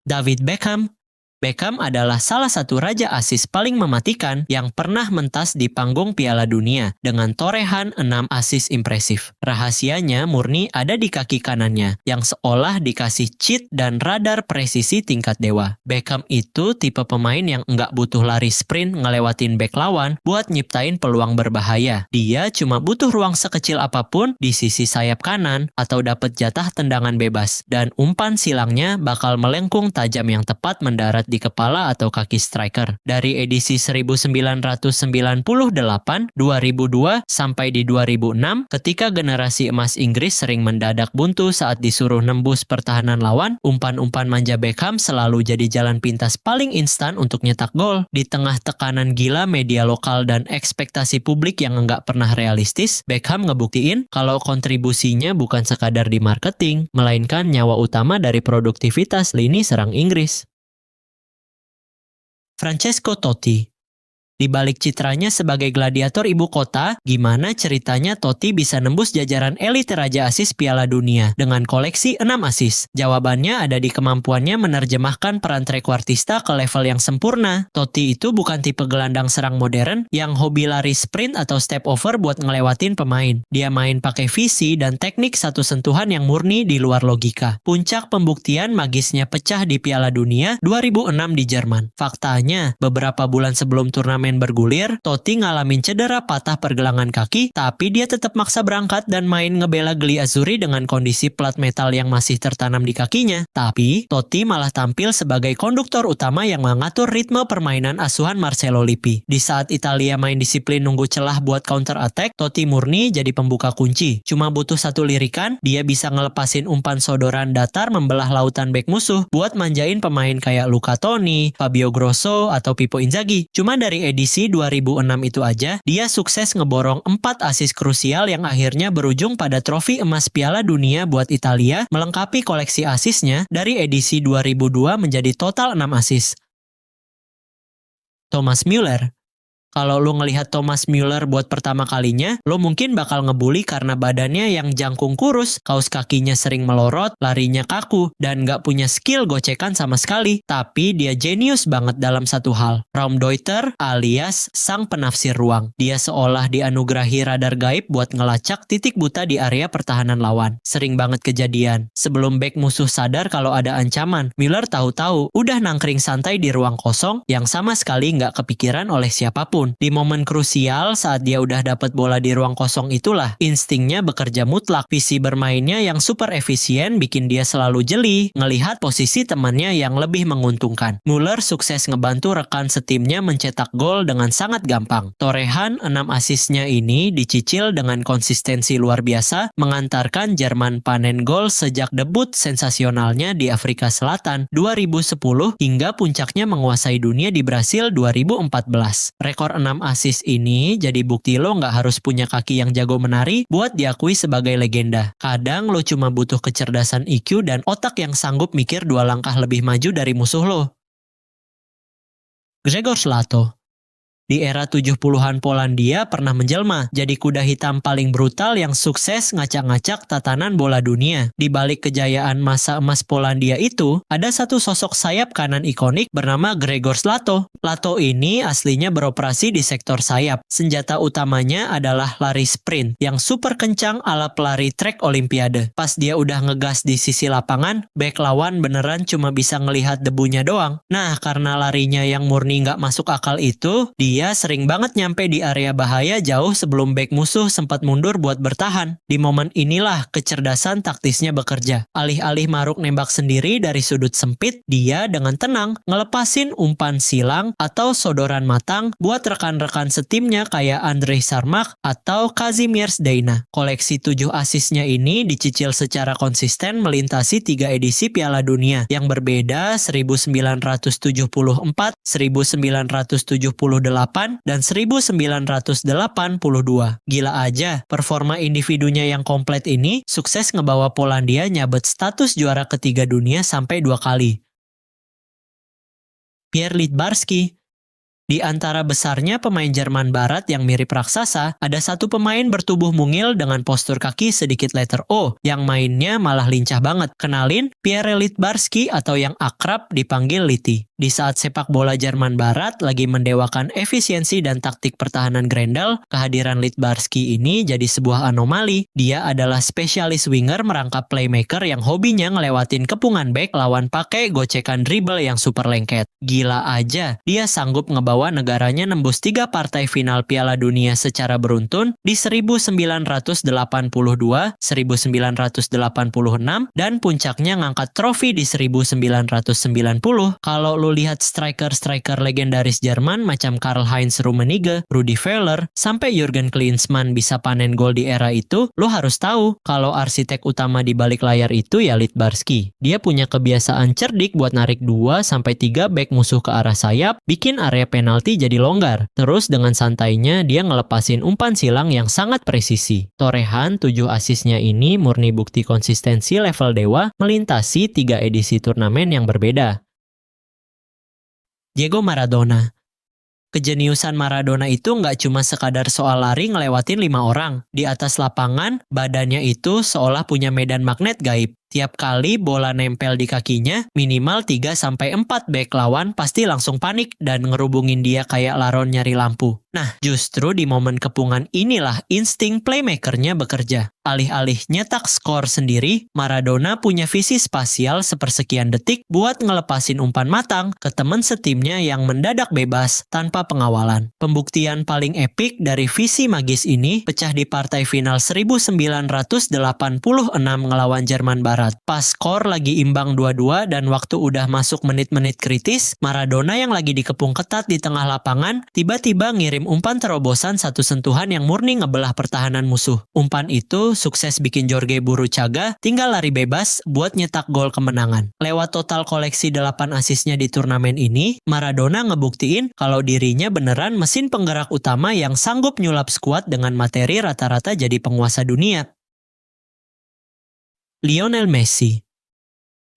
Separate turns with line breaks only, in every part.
David Beckham. Beckham adalah salah satu raja asis paling mematikan yang pernah mentas di panggung Piala Dunia dengan torehan 6 asis impresif. Rahasianya murni ada di kaki kanannya yang seolah dikasih cheat dan radar presisi tingkat dewa. Beckham itu tipe pemain yang nggak butuh lari sprint ngelewatin bek lawan buat nyiptain peluang berbahaya. Dia cuma butuh ruang sekecil apapun di sisi sayap kanan atau dapat jatah tendangan bebas dan umpan silangnya bakal melengkung tajam yang tepat mendarat di kepala atau kaki striker. Dari edisi 1998, 2002, sampai di 2006, ketika generasi emas Inggris sering mendadak buntu saat disuruh nembus pertahanan lawan, umpan-umpan manja Beckham selalu jadi jalan pintas paling instan untuk nyetak gol. Di tengah tekanan gila media lokal dan ekspektasi publik yang nggak pernah realistis, Beckham ngebuktiin kalau kontribusinya bukan sekadar di marketing, melainkan nyawa utama dari produktivitas lini serang Inggris. Francesco Totti. Di balik citranya sebagai gladiator ibu kota, gimana ceritanya Totti bisa nembus jajaran elit raja asis Piala Dunia dengan koleksi 6 asis? Jawabannya ada di kemampuannya menerjemahkan peran trequartista ke level yang sempurna. Totti itu bukan tipe gelandang serang modern yang hobi lari sprint atau step over buat ngelewatin pemain. Dia main pakai visi dan teknik satu sentuhan yang murni di luar logika. Puncak pembuktian magisnya pecah di Piala Dunia 2006 di Jerman. Faktanya, beberapa bulan sebelum turnamen bergulir, Totti ngalamin cedera patah pergelangan kaki, tapi dia tetap maksa berangkat dan main ngebela geli Azzurri dengan kondisi plat metal yang masih tertanam di kakinya. Tapi, Totti malah tampil sebagai konduktor utama yang mengatur ritme permainan asuhan Marcelo Lippi. Di saat Italia main disiplin nunggu celah buat counter attack, Totti murni jadi pembuka kunci. Cuma butuh satu lirikan, dia bisa ngelepasin umpan sodoran datar membelah lautan bek musuh buat manjain pemain kayak Luca Toni, Fabio Grosso, atau Pippo Inzaghi. Cuma dari edisi 2006 itu aja, dia sukses ngeborong 4 asis krusial yang akhirnya berujung pada trofi emas Piala Dunia buat Italia, melengkapi koleksi asisnya dari edisi 2002 menjadi total 6 asis. Thomas Müller. Kalau lo ngelihat Thomas Müller buat pertama kalinya, lo mungkin bakal ngebully karena badannya yang jangkung kurus, kaos kakinya sering melorot, larinya kaku, dan nggak punya skill gocekan sama sekali. Tapi dia jenius banget dalam satu hal. Raumdeuter alias sang penafsir ruang. Dia seolah dianugerahi radar gaib buat ngelacak titik buta di area pertahanan lawan. Sering banget kejadian. Sebelum bek musuh sadar kalau ada ancaman, Müller tahu-tahu udah nangkring santai di ruang kosong yang sama sekali nggak kepikiran oleh siapapun. Di momen krusial saat dia udah dapat bola di ruang kosong itulah, instingnya bekerja mutlak. Visi bermainnya yang super efisien bikin dia selalu jeli ngelihat posisi temannya yang lebih menguntungkan. Müller sukses ngebantu rekan setimnya mencetak gol dengan sangat gampang. Torehan 6 asisnya ini dicicil dengan konsistensi luar biasa, mengantarkan Jerman panen gol sejak debut sensasionalnya di Afrika Selatan 2010 hingga puncaknya menguasai dunia di Brasil 2014. Rekor 6 asis ini jadi bukti lo nggak harus punya kaki yang jago menari buat diakui sebagai legenda. Kadang lo cuma butuh kecerdasan IQ dan otak yang sanggup mikir 2 langkah lebih maju dari musuh lo. Grzegorz Lato. Di era 70-an Polandia pernah menjelma jadi kuda hitam paling brutal yang sukses ngacak-ngacak tatanan bola dunia. Di balik kejayaan masa emas Polandia itu, ada satu sosok sayap kanan ikonik bernama Grzegorz Lato. Lato ini aslinya beroperasi di sektor sayap. Senjata utamanya adalah lari sprint yang super kencang ala pelari trek olimpiade. Pas dia udah ngegas di sisi lapangan, bek lawan beneran cuma bisa ngelihat debunya doang. Nah, karena larinya yang murni nggak masuk akal itu, dia sering banget nyampe di area bahaya jauh sebelum bek musuh sempat mundur buat bertahan. Di momen inilah kecerdasan taktisnya bekerja. Alih-alih maruk nembak sendiri dari sudut sempit, dia dengan tenang ngelepasin umpan silang atau sodoran matang buat rekan-rekan setimnya kayak Andrej Sarmak atau Kazimierz Deina. Koleksi 7 asisnya ini dicicil secara konsisten melintasi 3 edisi Piala Dunia yang berbeda 1974, 1978, dan 1982. Gila aja, performa individunya yang komplit ini sukses ngebawa Polandia nyabet status juara ketiga dunia sampai 2 kali. Pierre Littbarski. Di antara besarnya pemain Jerman Barat yang mirip raksasa, ada satu pemain bertubuh mungil dengan postur kaki sedikit letter O, yang mainnya malah lincah banget. Kenalin, Pierre Littbarski atau yang akrab dipanggil Litti. Di saat sepak bola Jerman Barat lagi mendewakan efisiensi dan taktik pertahanan Grendel, kehadiran Littbarski ini jadi sebuah anomali. Dia adalah spesialis winger merangkap playmaker yang hobinya ngelewatin kepungan bek lawan pakai gocekan dribble yang super lengket. Gila aja, dia sanggup ngebawa negaranya nembus 3 partai final Piala Dunia secara beruntun di 1982, 1986, dan puncaknya ngangkat trofi di 1990. Kalau lu lihat striker-striker legendaris Jerman macam Karl-Heinz Rummenigge, Rudi Völler, sampai Jurgen Klinsmann bisa panen gol di era itu, lu harus tahu kalau arsitek utama di balik layar itu ya Littbarski. Dia punya kebiasaan cerdik buat narik 2-3 bek musuh ke arah sayap, bikin area penalti jadi longgar. Terus dengan santainya dia ngelepasin umpan silang yang sangat presisi. Torehan 7 asisnya ini murni bukti konsistensi level dewa melintasi 3 edisi turnamen yang berbeda. Diego Maradona. Kejeniusan Maradona itu nggak cuma sekadar soal lari ngelewatin 5 orang. Di atas lapangan, badannya itu seolah punya medan magnet gaib. Tiap kali bola nempel di kakinya, minimal 3-4 bek lawan pasti langsung panik dan ngerubungin dia kayak laron nyari lampu. Nah, justru di momen kepungan inilah insting playmakernya bekerja. Alih-alih nyetak skor sendiri, Maradona punya visi spasial sepersekian detik buat ngelepasin umpan matang ke teman setimnya yang mendadak bebas tanpa pengawalan. Pembuktian paling epik dari visi magis ini pecah di partai final 1986 ngelawan Jerman Barat. Pas skor lagi imbang 2-2 dan waktu udah masuk menit-menit kritis, Maradona yang lagi dikepung ketat di tengah lapangan tiba-tiba ngirim umpan terobosan satu sentuhan yang murni ngebelah pertahanan musuh. Umpan itu sukses bikin Jorge Burruchaga tinggal lari bebas buat nyetak gol kemenangan. Lewat total koleksi 8 asisnya di turnamen ini, Maradona ngebuktiin kalau dirinya beneran mesin penggerak utama yang sanggup nyulap skuad dengan materi rata-rata jadi penguasa dunia. Lionel Messi.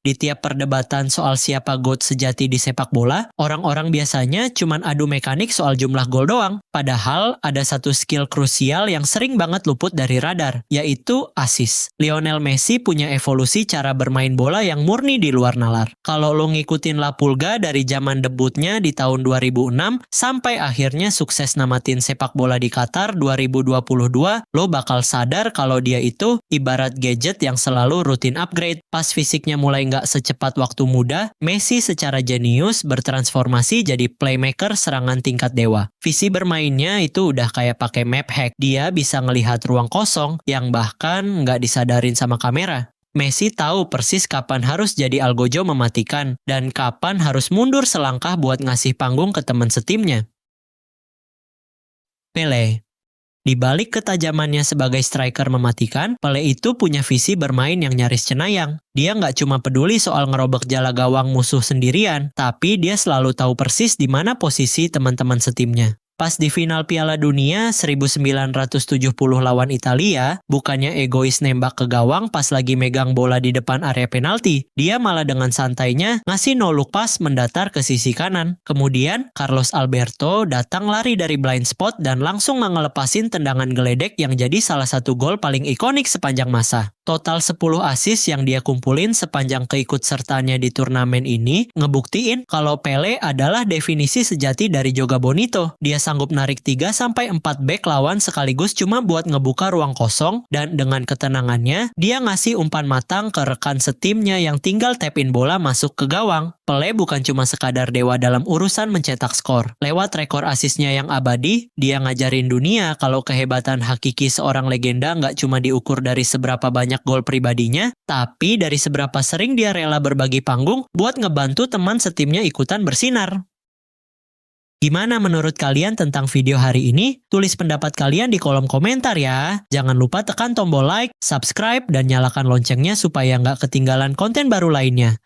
Di tiap perdebatan soal siapa GOAT sejati di sepak bola, orang-orang biasanya cuman adu mekanik soal jumlah gol doang. Padahal ada satu skill krusial yang sering banget luput dari radar, yaitu assist. Lionel Messi punya evolusi cara bermain bola yang murni di luar nalar. Kalau lo ngikutin La Pulga dari zaman debutnya di tahun 2006 sampai akhirnya sukses namatin sepak bola di Qatar 2022, lo bakal sadar kalau dia itu ibarat gadget yang selalu rutin upgrade. Pas fisiknya mulai nggak secepat waktu muda, Messi secara jenius bertransformasi jadi playmaker serangan tingkat dewa. Visi bermainnya itu udah kayak pakai map hack. Dia bisa ngelihat ruang kosong yang bahkan nggak disadarin sama kamera. Messi tahu persis kapan harus jadi algojo mematikan dan kapan harus mundur selangkah buat ngasih panggung ke teman setimnya. Pele. Di balik ketajamannya sebagai striker mematikan, Pele itu punya visi bermain yang nyaris cenayang. Dia nggak cuma peduli soal ngerobek jala gawang musuh sendirian, tapi dia selalu tahu persis di mana posisi teman-teman setimnya. Pas di final Piala Dunia 1970 lawan Italia, bukannya egois nembak ke gawang pas lagi megang bola di depan area penalti. Dia malah dengan santainya ngasih no-look pass mendatar ke sisi kanan. Kemudian, Carlos Alberto datang lari dari blind spot dan langsung ngelepasin tendangan geledek yang jadi salah satu gol paling ikonik sepanjang masa. Total 10 assist yang dia kumpulin sepanjang keikutsertaannya di turnamen ini ngebuktiin kalau Pele adalah definisi sejati dari Joga Bonito. Dia sanggup narik 3-4 bek lawan sekaligus cuma buat ngebuka ruang kosong, dan dengan ketenangannya, dia ngasih umpan matang ke rekan setimnya yang tinggal tap in bola masuk ke gawang. Pele bukan cuma sekadar dewa dalam urusan mencetak skor. Lewat rekor asisnya yang abadi, dia ngajarin dunia kalau kehebatan hakiki seorang legenda nggak cuma diukur dari seberapa banyak gol pribadinya, tapi dari seberapa sering dia rela berbagi panggung buat ngebantu teman setimnya ikutan bersinar. Gimana menurut kalian tentang video hari ini? Tulis pendapat kalian di kolom komentar ya. Jangan lupa tekan tombol like, subscribe, dan nyalakan loncengnya supaya nggak ketinggalan konten baru lainnya.